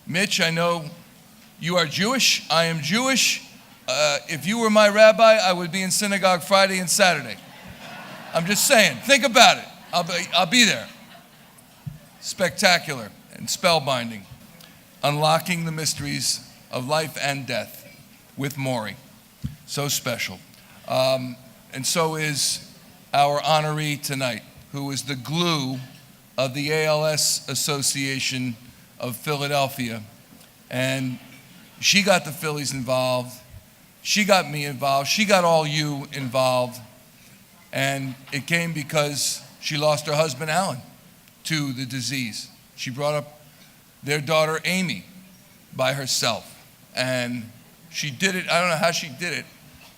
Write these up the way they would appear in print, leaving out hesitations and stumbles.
Mitch, I know you are Jewish. I am Jewish. If you were my rabbi, I would be in synagogue Friday and Saturday. I'm just saying, think about it. I'll be there. Spectacular and spellbinding. Unlocking the mysteries of life and death with Maury. So special. And so is our honoree tonight, who is the glue of the ALS Association of Philadelphia. And she got the Phillies involved. She got me involved. She got all you involved. And it came because she lost her husband, Alan, to the disease. She brought up their daughter, Amy, by herself. And she did it, I don't know how she did it,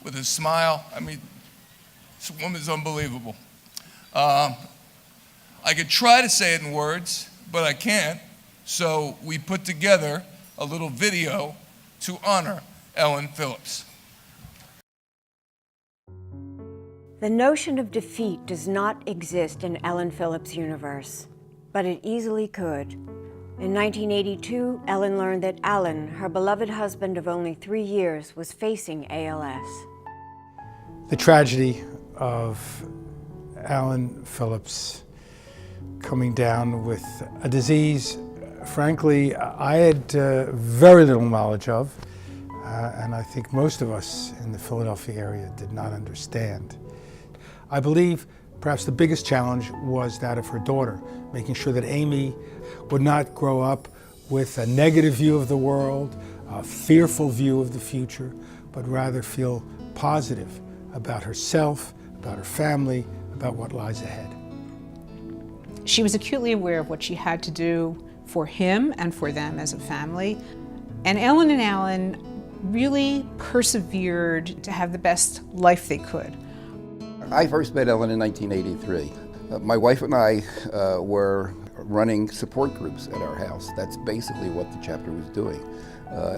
with a smile. I mean, this woman's unbelievable. I could try to say it in words, but I can't. So we put together a little video to honor Ellen Phillips. The notion of defeat does not exist in Ellen Phillips' universe, but it easily could. In 1982, Ellen learned that Alan, her beloved husband of only 3 years, was facing ALS. The tragedy of Alan Phillips coming down with a disease, frankly, I had very little knowledge of, and I think most of us in the Philadelphia area did not understand. I believe perhaps the biggest challenge was that of her daughter, making sure that Amy would not grow up with a negative view of the world, a fearful view of the future, but rather feel positive about herself, about her family, about what lies ahead. She was acutely aware of what she had to do for him and for them as a family. And Ellen and Alan really persevered to have the best life they could. I first met Ellen in 1983. My wife and I were running support groups at our house. That's basically what the chapter was doing.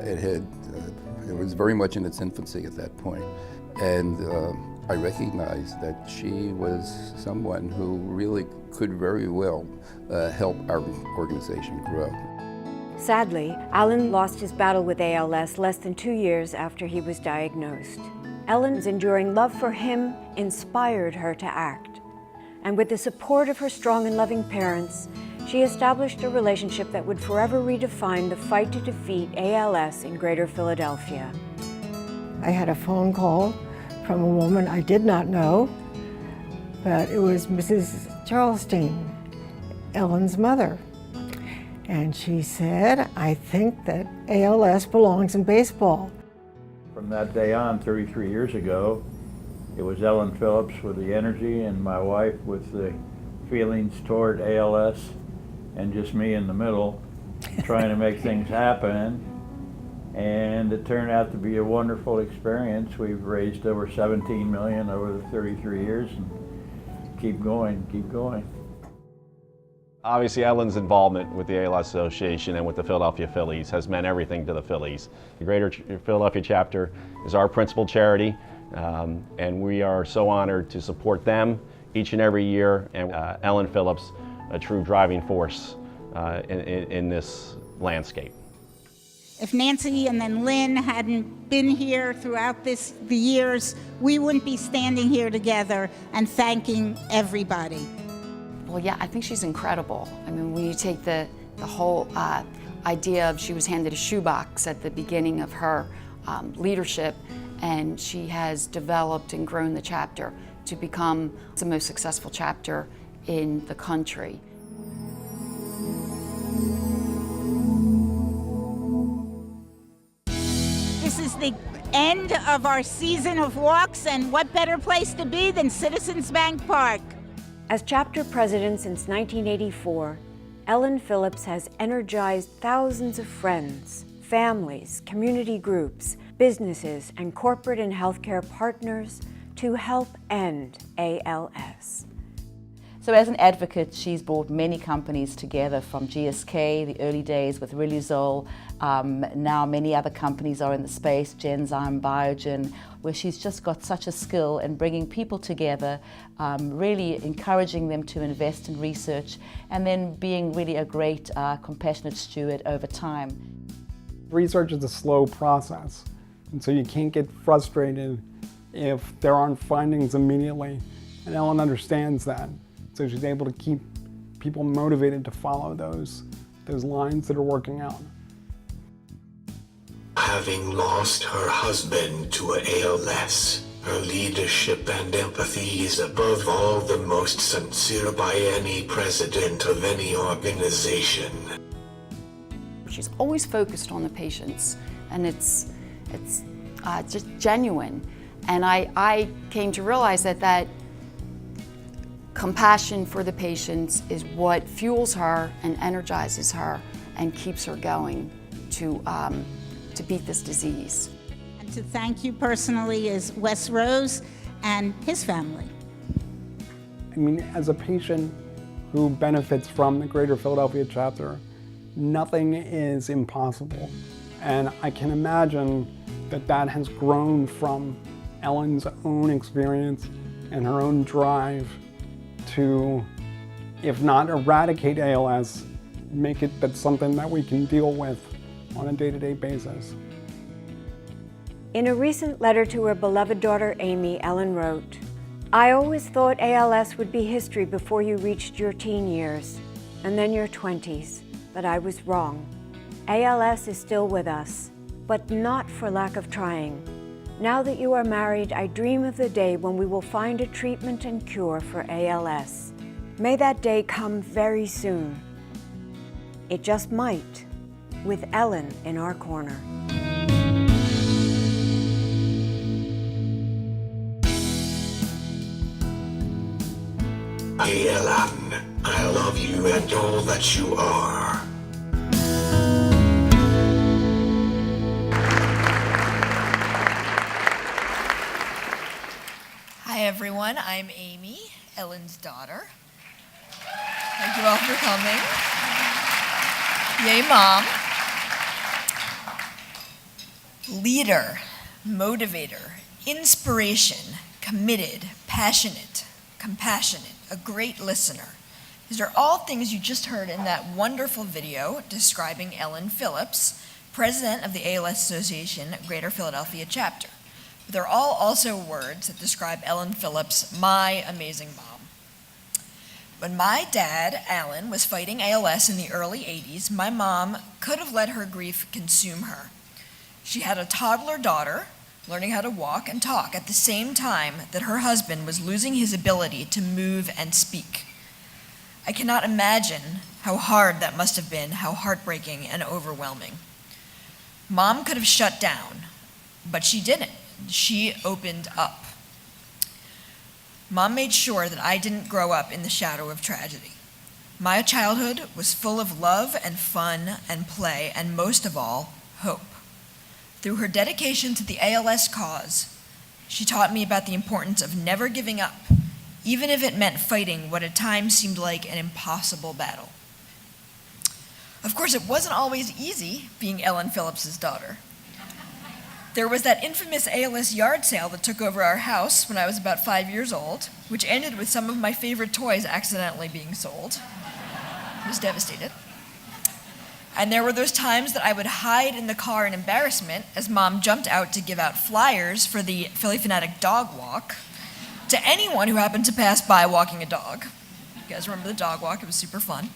It was very much in its infancy at that point. And I recognized that she was someone who really could very well help our organization grow. Sadly, Alan lost his battle with ALS less than 2 years after he was diagnosed. Ellen's enduring love for him inspired her to act. And with the support of her strong and loving parents, she established a relationship that would forever redefine the fight to defeat ALS in Greater Philadelphia. I had a phone call from a woman I did not know, but it was Mrs. Charleston, Ellen's mother. And she said, "I think that ALS belongs in baseball." From that day on, 33 years ago, it was Ellen Phillips with the energy and my wife with the feelings toward ALS, and just me in the middle trying to make things happen. And it turned out to be a wonderful experience. We've raised over $17 million over the 33 years, and keep going, keep going. Obviously, Ellen's involvement with the ALS Association and with the Philadelphia Phillies has meant everything to the Phillies. The Greater Philadelphia chapter is our principal charity, and we are so honored to support them each and every year, and Ellen Phillips, a true driving force in this landscape. If Nancy and then Lynn hadn't been here throughout the years, we wouldn't be standing here together and thanking everybody. Well, yeah, I think she's incredible. I mean, when you take the whole idea of she was handed a shoebox at the beginning of her leadership, and she has developed and grown the chapter to become the most successful chapter in the country. This is the end of our season of walks, and what better place to be than Citizens Bank Park? As chapter president since 1984, Ellen Phillips has energized thousands of friends, families, community groups, businesses, and corporate and healthcare partners to help end ALS. So as an advocate, she's brought many companies together, from GSK, the early days with Riluzole, now many other companies are in the space, Genzyme, Biogen, where she's just got such a skill in bringing people together, really encouraging them to invest in research, and then being really a great compassionate steward over time. Research is a slow process, and so you can't get frustrated if there aren't findings immediately. And Ellen understands that, so she's able to keep people motivated to follow those lines that are working out. Having lost her husband to ALS, her leadership and empathy is above all the most sincere by any president of any organization. She's always focused on the patients, and it's just genuine. And I came to realize that compassion for the patients is what fuels her and energizes her and keeps her going to beat this disease. And to thank you personally is Wes Rose and his family. I mean, as a patient who benefits from the Greater Philadelphia chapter, nothing is impossible. And I can imagine that has grown from Ellen's own experience and her own drive to, if not eradicate ALS, make it that's something that we can deal with on a day-to-day basis. In a recent letter to her beloved daughter Amy, Ellen wrote, "I always thought ALS would be history before you reached your teen years, and then your 20s, but I was wrong. ALS is still with us, but not for lack of trying. Now that you are married, I dream of the day when we will find a treatment and cure for ALS. May that day come very soon. It just might, with Ellen in our corner." Hey Ellen, I love you and all that you are. Hi everyone, I'm Amy, Ellen's daughter. Thank you all for coming. Yay, Mom. Leader, motivator, inspiration, committed, passionate, compassionate, a great listener. These are all things you just heard in that wonderful video describing Ellen Phillips, president of the ALS Association Greater Philadelphia chapter. They're all also words that describe Ellen Phillips, my amazing mom. When my dad, Alan, was fighting ALS in the early 80s, my mom could have let her grief consume her. She had a toddler daughter learning how to walk and talk at the same time that her husband was losing his ability to move and speak. I cannot imagine how hard that must have been, how heartbreaking and overwhelming. Mom could have shut down, but she didn't. She opened up. Mom made sure that I didn't grow up in the shadow of tragedy. My childhood was full of love and fun and play, and most of all, hope. Through her dedication to the ALS cause, she taught me about the importance of never giving up, even if it meant fighting what at times seemed like an impossible battle. Of course, it wasn't always easy being Ellen Phillips's daughter. There was that infamous ALS yard sale that took over our house when I was about 5 years old, which ended with some of my favorite toys accidentally being sold. I was devastated. And there were those times that I would hide in the car in embarrassment as Mom jumped out to give out flyers for the Philly Fanatic Dog Walk to anyone who happened to pass by walking a dog. You guys remember the dog walk? It was super fun.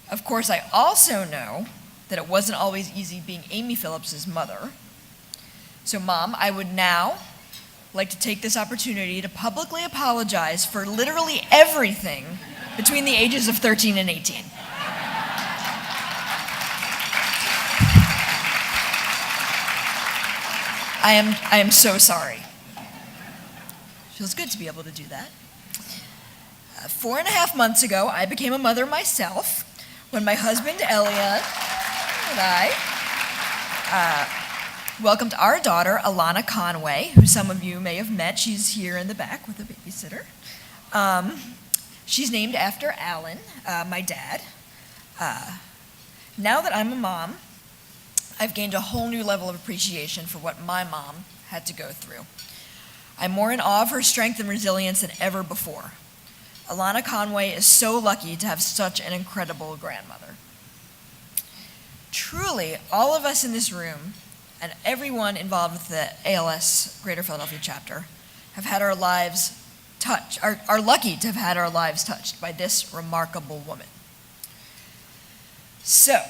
Of course, I also know that it wasn't always easy being Amy Phillips's mother. So Mom, I would now like to take this opportunity to publicly apologize for literally everything between the ages of 13 and 18. I am so sorry. Feels good to be able to do that. 4.5 months ago, I became a mother myself when my husband, Elliot, and I welcomed our daughter, Alana Conway, who some of you may have met. She's here in the back with a babysitter. She's named after Alan, my dad. Now that I'm a mom, I've gained a whole new level of appreciation for what my mom had to go through. I'm more in awe of her strength and resilience than ever before. Alana Conway is so lucky to have such an incredible grandmother. truly, all of us in this room and everyone involved with the ALS Greater Philadelphia chapter have had our lives touched, are lucky to have had our lives touched by this remarkable woman. So,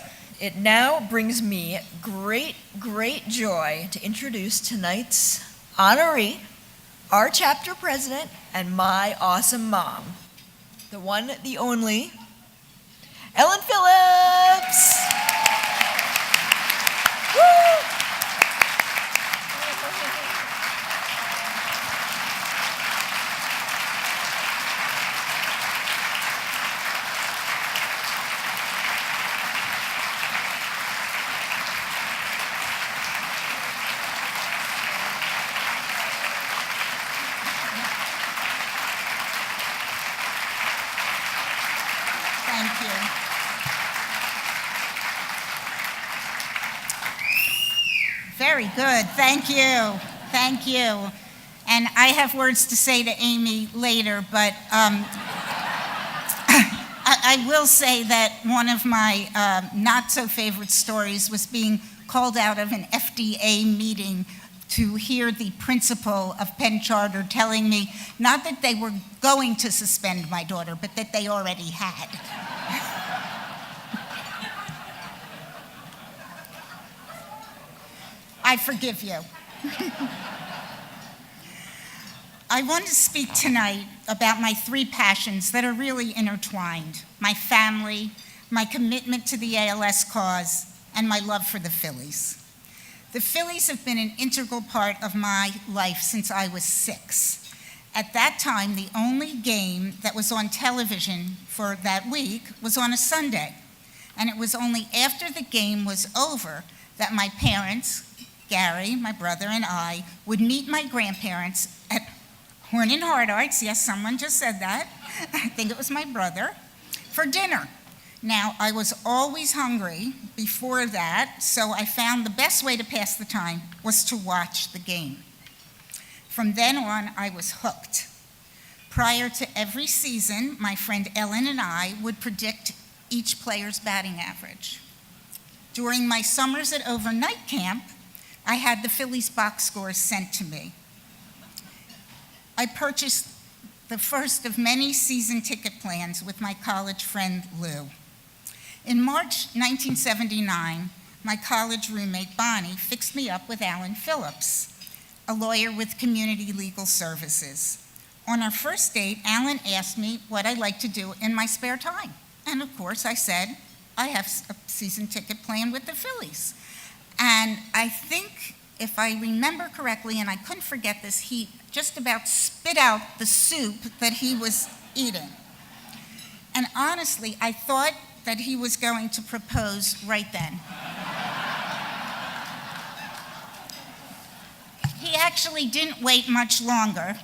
it now brings me great, great joy to introduce tonight's honoree, our chapter president, and my awesome mom, the one, the only, Ellen Phillips. Woo! Thank you. Very good. Thank you. Thank you. And I have words to say to Amy later, but I will say that one of my not-so-favorite stories was being called out of an FDA meeting to hear the principal of Penn Charter telling me not that they were going to suspend my daughter, but that they already had. I forgive you. I want to speak tonight about my three passions that are really intertwined: my family, my commitment to the ALS cause, and my love for the Phillies. The Phillies have been an integral part of my life since I was 6. At that time, the only game that was on television for that week was on a Sunday. And it was only after the game was over that my parents, Gary, my brother, and I would meet my grandparents at Horn and Hardarts. Yes, someone just said that. I think it was my brother, for dinner. Now, I was always hungry before that, so I found the best way to pass the time was to watch the game. From then on, I was hooked. Prior to every season, my friend Ellen and I would predict each player's batting average. During my summers at overnight camp, I had the Phillies box scores sent to me. I purchased the first of many season ticket plans with my college friend Lou. In March 1979, my college roommate Bonnie fixed me up with Alan Phillips, a lawyer with Community Legal Services. On our first date, Alan asked me what I like to do in my spare time. And of course, I said, I have a season ticket plan with the Phillies. And I think, if I remember correctly, and I couldn't forget this, he just about spit out the soup that he was eating. And honestly, I thought that he was going to propose right then. He actually didn't wait much longer,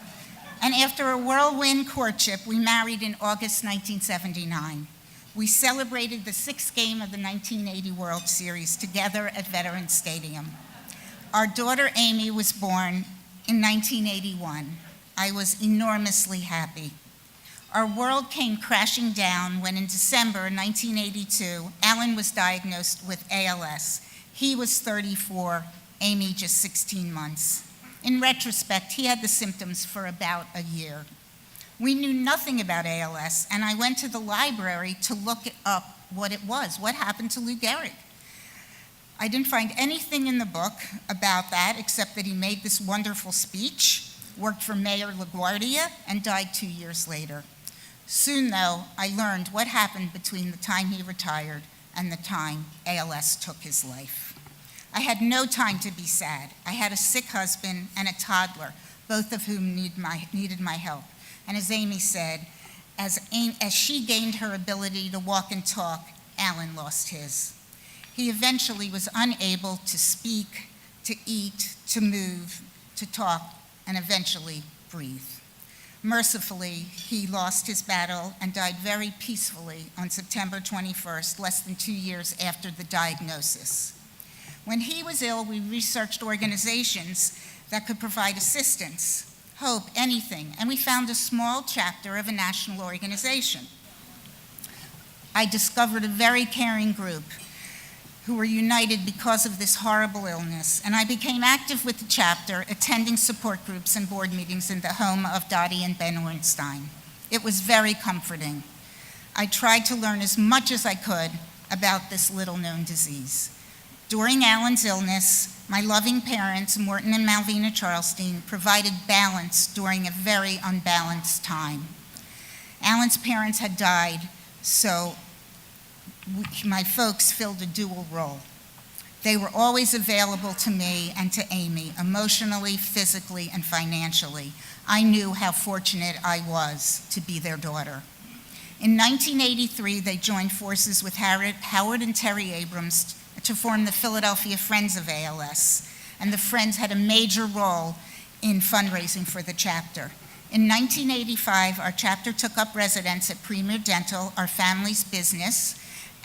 and after a whirlwind courtship, we married in August 1979. We celebrated the 6th game of the 1980 World Series together at Veterans Stadium. Our daughter Amy was born in 1981. I was enormously happy. Our world came crashing down when in December 1982, Alan was diagnosed with ALS. He was 34, Amy just 16 months. In retrospect, he had the symptoms for about a year. We knew nothing about ALS, and I went to the library to look up what it was, what happened to Lou Gehrig. I didn't find anything in the book about that except that he made this wonderful speech, worked for Mayor LaGuardia, and died 2 years later. Soon, though, I learned what happened between the time he retired and the time ALS took his life. I had no time to be sad. I had a sick husband and a toddler, both of whom needed my help. And as Amy said, as she gained her ability to walk and talk, Alan lost his. He eventually was unable to speak, to eat, to move, to talk, and eventually breathe. Mercifully, he lost his battle and died very peacefully on September 21st, less than 2 years after the diagnosis. When he was ill, we researched organizations that could provide assistance, hope, anything, and we found a small chapter of a national organization. I discovered a very caring group who were united because of this horrible illness, and I became active with the chapter, attending support groups and board meetings in the home of Dottie and Ben Ornstein. It was very comforting. I tried to learn as much as I could about this little-known disease. During Alan's illness, my loving parents, Morton and Malvina Charlstein, provided balance during a very unbalanced time. Alan's parents had died, so my folks filled a dual role. They were always available to me and to Amy, emotionally, physically, and financially. I knew how fortunate I was to be their daughter. In 1983, they joined forces with Howard and Terry Abrams to form the Philadelphia Friends of ALS, and the Friends had a major role in fundraising for the chapter. In 1985, our chapter took up residence at Premier Dental, our family's business,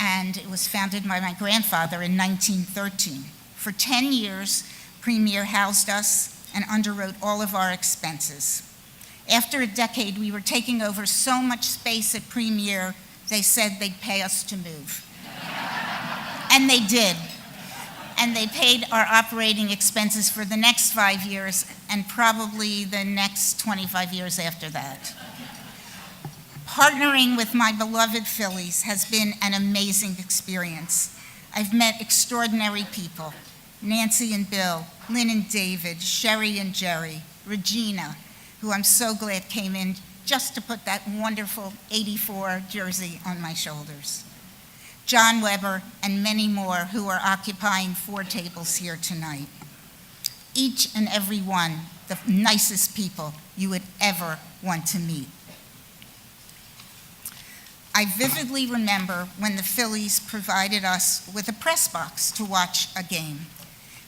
and it was founded by my grandfather in 1913. For 10 years, Premier housed us and underwrote all of our expenses. After a decade, we were taking over so much space at Premier, they said they'd pay us to move. And they did. And they paid our operating expenses for the next 5 years and probably the next 25 years after that. Partnering with my beloved Phillies has been an amazing experience. I've met extraordinary people, Nancy and Bill, Lynn and David, Sherry and Jerry, Regina, who I'm so glad came in just to put that wonderful 84 jersey on my shoulders. John Weber, and many more who are occupying 4 tables here tonight. Each and every one, the nicest people you would ever want to meet. I vividly remember when the Phillies provided us with a press box to watch a game.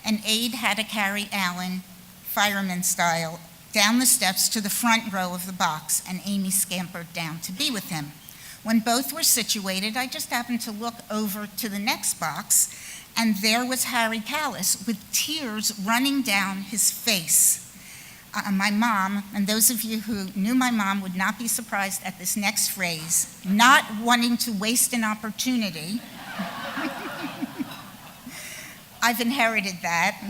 An aide had to carry Alan, fireman style, down the steps to the front row of the box, and Amy scampered down to be with him. When both were situated, I just happened to look over to the next box, and there was Harry Callis with tears running down his face. My mom, and those of you who knew my mom would not be surprised at this next phrase, not wanting to waste an opportunity. I've inherited that.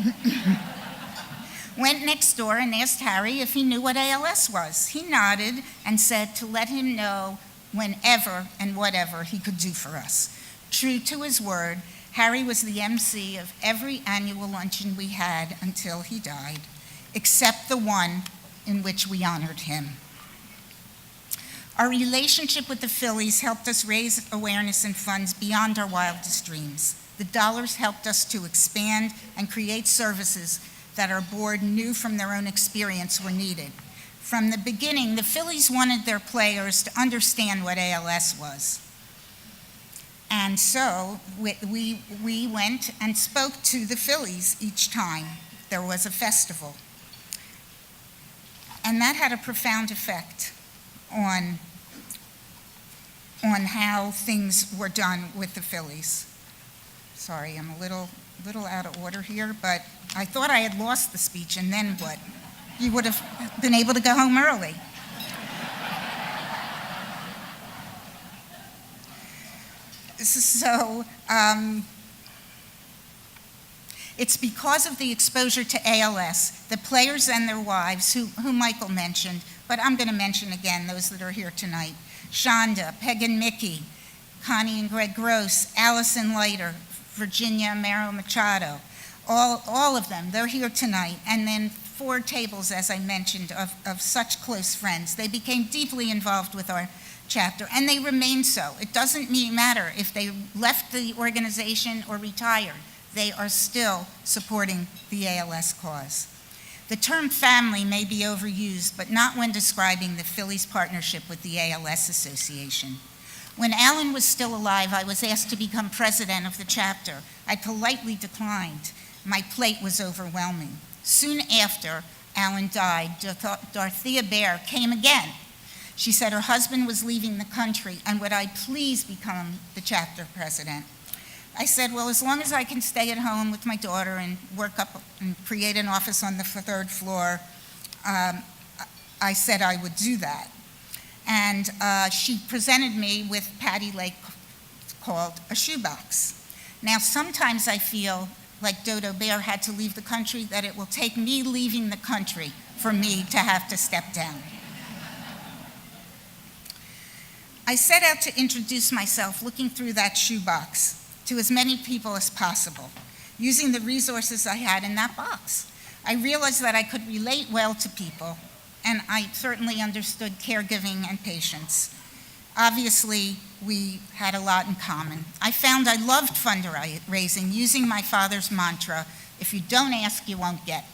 Went next door and asked Harry if he knew what ALS was. He nodded and said to let him know whenever and whatever he could do for us. True to his word, Harry was the MC of every annual luncheon we had until he died, except the one in which we honored him. Our relationship with the Phillies helped us raise awareness and funds beyond our wildest dreams. The dollars helped us to expand and create services that our board knew from their own experience were needed. From the beginning, the Phillies wanted their players to understand what ALS was. And so we went and spoke to the Phillies each time there was a festival. And that had a profound effect on how things were done with the Phillies. Sorry, I'm a little out of order here, but I thought I had lost the speech, and then what? You would have been able to go home early. So it's because of the exposure to ALS, the players and their wives, who Michael mentioned, but I'm going to mention again those that are here tonight. Shonda, Peg and Mickey, Connie and Greg Gross, Allison Leiter, Virginia Amaro Machado, all of them, they're here tonight. And then 4 tables, as I mentioned, of such close friends. They became deeply involved with our chapter, and they remain so. It doesn't matter if they left the organization or retired. They are still supporting the ALS cause. The term family may be overused, but not when describing the Phillies' partnership with the ALS Association. When Alan was still alive, I was asked to become president of the chapter. I politely declined. My plate was overwhelming. Soon after Alan died, Dorothea Baer came again. She said her husband was leaving the country, and would I please become the chapter president? I said, well, as long as I can stay at home with my daughter and work up and create an office on the 3rd floor, I said I would do that. And she presented me with Patty Lake called a shoebox. Now, sometimes I feel like Dodo Bear had to leave the country, that it will take me leaving the country for me to have to step down. I set out to introduce myself looking through that shoebox to as many people as possible, using the resources I had in that box. I realized that I could relate well to people, and I certainly understood caregiving and patience. Obviously, we had a lot in common. I found I loved fundraising, using my father's mantra, if you don't ask, you won't get.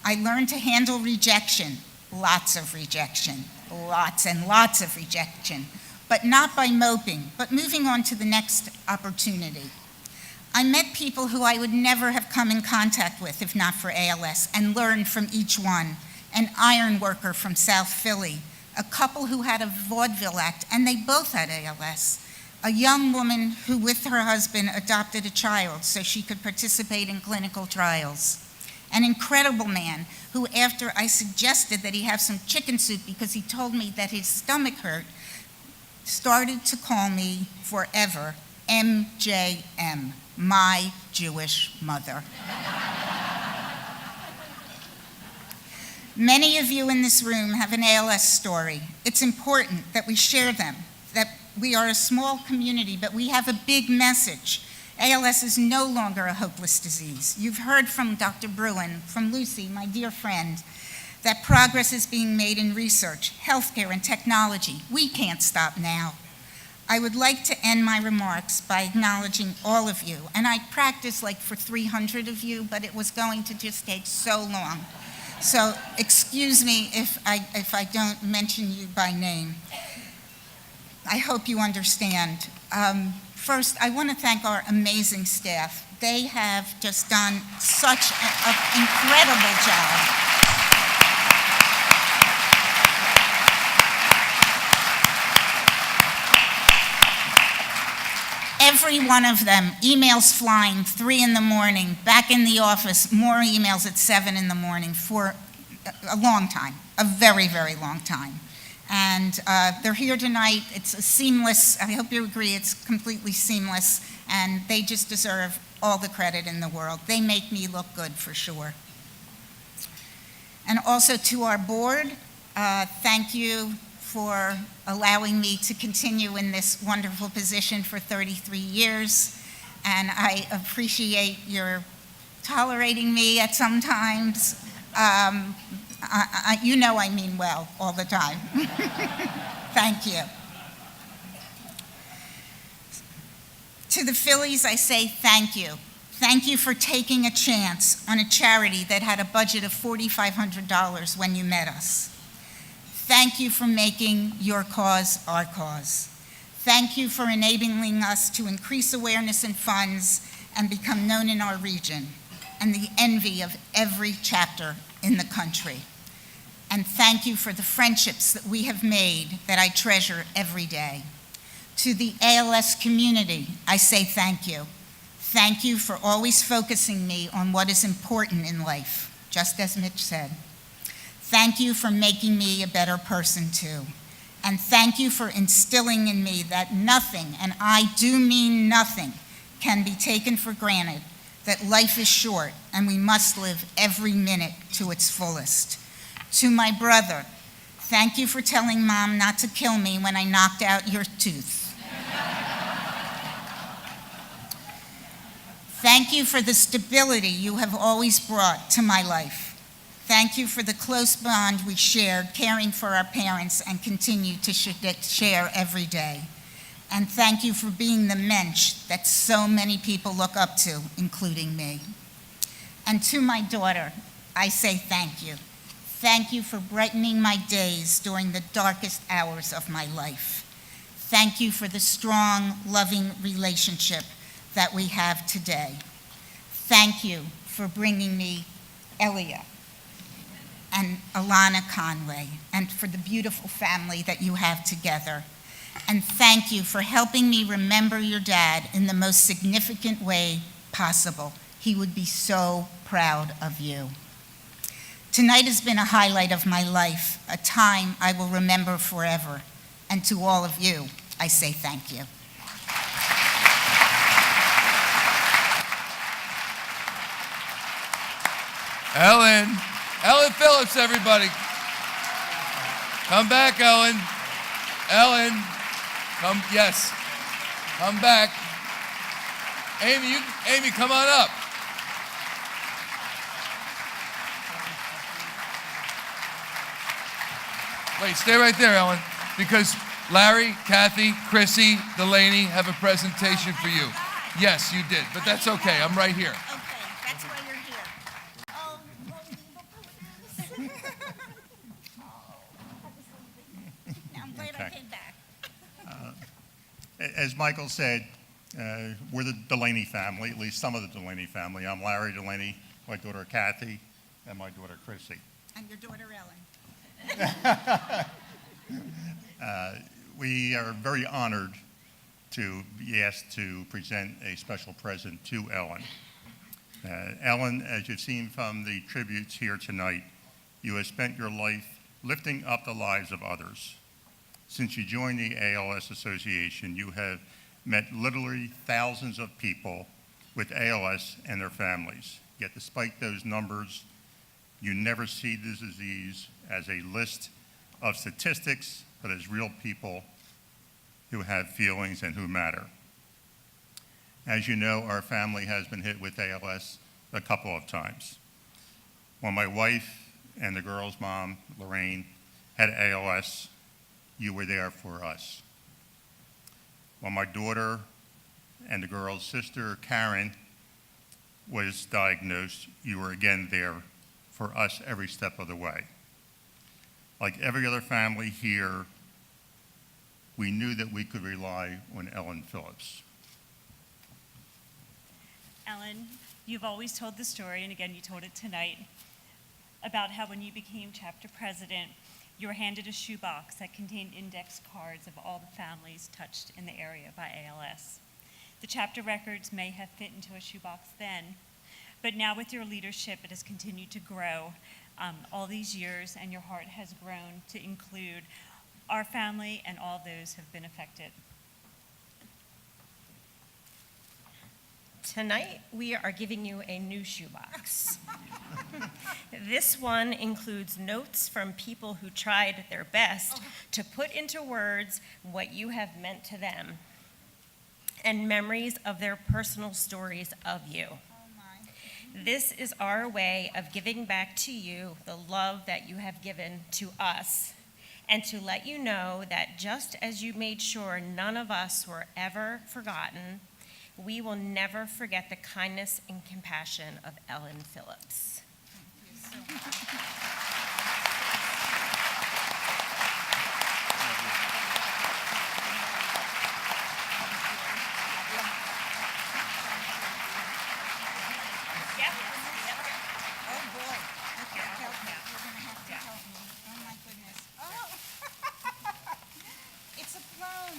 I learned to handle rejection, lots of rejection, lots and lots of rejection, but not by moping, but moving on to the next opportunity. I met people who I would never have come in contact with if not for ALS, and learned from each one. An iron worker from South Philly, a couple who had a vaudeville act, and they both had ALS. A young woman who, with her husband, adopted a child so she could participate in clinical trials. An incredible man who, after I suggested that he have some chicken soup because he told me that his stomach hurt, started to call me forever MJM, my Jewish mother. Many of you in this room have an ALS story. It's important that we share them, that we are a small community, but we have a big message. ALS is no longer a hopeless disease. You've heard from Dr. Bruin, from Lucy, my dear friend, that progress is being made in research, healthcare, and technology. We can't stop now. I would like to end my remarks by acknowledging all of you, and I practiced like for 300 of you, but it was going to just take so long. So excuse me if I don't mention you by name. I hope you understand. First, I want to thank our amazing staff. They have just done such an incredible job. Every one of them, emails flying, 3 in the morning, back in the office, more emails at 7 in the morning for a long time, a very, very long time. And they're here tonight. It's a seamless, I hope you agree, it's completely seamless, and they just deserve all the credit in the world. They make me look good for sure. And also to our board, thank you for allowing me to continue in this wonderful position for 33 years. And I appreciate your tolerating me at some times. You know I mean well all the time. Thank you. To the Phillies, I say thank you. Thank you for taking a chance on a charity that had a budget of $4,500 when you met us. Thank you for making your cause our cause. Thank you for enabling us to increase awareness and funds and become known in our region and the envy of every chapter in the country. And thank you for the friendships that we have made that I treasure every day. To the ALS community, I say thank you. Thank you for always focusing me on what is important in life, just as Mitch said. Thank you for making me a better person too. And thank you for instilling in me that nothing, and I do mean nothing, can be taken for granted, that life is short and we must live every minute to its fullest. To my brother, thank you for telling Mom not to kill me when I knocked out your tooth. Thank you for the stability you have always brought to my life. Thank you for the close bond we shared caring for our parents and continue to share every day. And thank you for being the mensch that so many people look up to, including me. And to my daughter, I say thank you. Thank you for brightening my days during the darkest hours of my life. Thank you for the strong, loving relationship that we have today. Thank you for bringing me Elia and Alana Conway, and for the beautiful family that you have together. And thank you for helping me remember your dad in the most significant way possible. He would be so proud of you. Tonight has been a highlight of my life, a time I will remember forever. And to all of you, I say thank you. Ellen Phillips, everybody. Come back, Ellen. Ellen, yes. Come back. Amy, come on up. Wait, stay right there, Ellen, because Larry, Kathy, Chrissy, Delaney have a presentation for you. Yes, you did, but that's okay. I'm right here. Okay, that's why you're here. Oh, I'm glad I came back. As Michael said, we're the Delaney family, at least some of the Delaney family. I'm Larry Delaney, my daughter Kathy, and my daughter Chrissy. And your daughter Ellen. We are very honored to be asked to present a special present to Ellen. Ellen, as you've seen from the tributes here tonight, you have spent your life lifting up the lives of others. Since you joined the ALS Association, you have met literally thousands of people with ALS and their families. Yet despite those numbers, you never see this disease as a list of statistics, but as real people who have feelings and who matter. As you know, our family has been hit with ALS a couple of times. When my wife and the girls' mom, Lorraine, had ALS, you were there for us. When my daughter and the girls' sister, Karen, was diagnosed, you were again there for us every step of the way. Like every other family here, we knew that we could rely on Ellen Phillips. Ellen, you've always told the story, and again, you told it tonight, about how when you became chapter president, you were handed a shoebox that contained index cards of all the families touched in the area by ALS. The chapter records may have fit into a shoebox then, but now with your leadership, it has continued to grow all these years, and your heart has grown to include our family and all those who have been affected. Tonight, we are giving you a new shoebox. This one includes notes from people who tried their best to put into words what you have meant to them, and memories of their personal stories of you. This is our way of giving back to you the love that you have given to us, and to let you know that just as you made sure none of us were ever forgotten, we will never forget the kindness and compassion of Ellen Phillips. Thank you so much.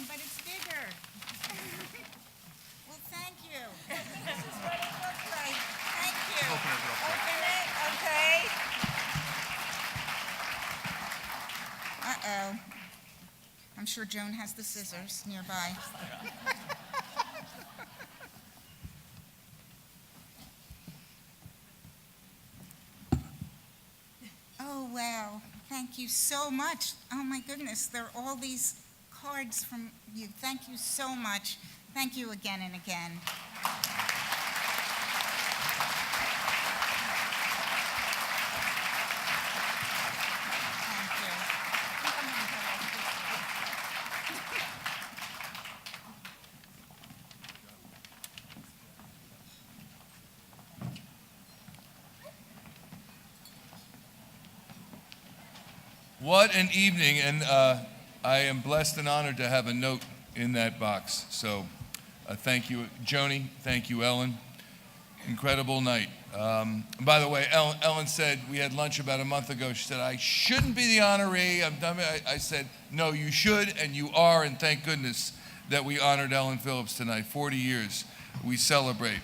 But it's bigger. Well, thank you. This is what it looks like. Thank you. Open it real quick. Open it, okay. Uh-oh. I'm sure Joan has the scissors nearby. Oh, wow. Thank you so much. Oh, my goodness. There are all these cards from you. Thank you so much. Thank you again and again. Thank you. What an evening, and I am blessed and honored to have a note in that box. So thank you, Joni. Thank you, Ellen. Incredible night. By the way, Ellen said, we had lunch about a month ago. She said, I shouldn't be the honoree. I'm done. I said, no, you should, and you are, and thank goodness that we honored Ellen Phillips tonight. 40 years we celebrate.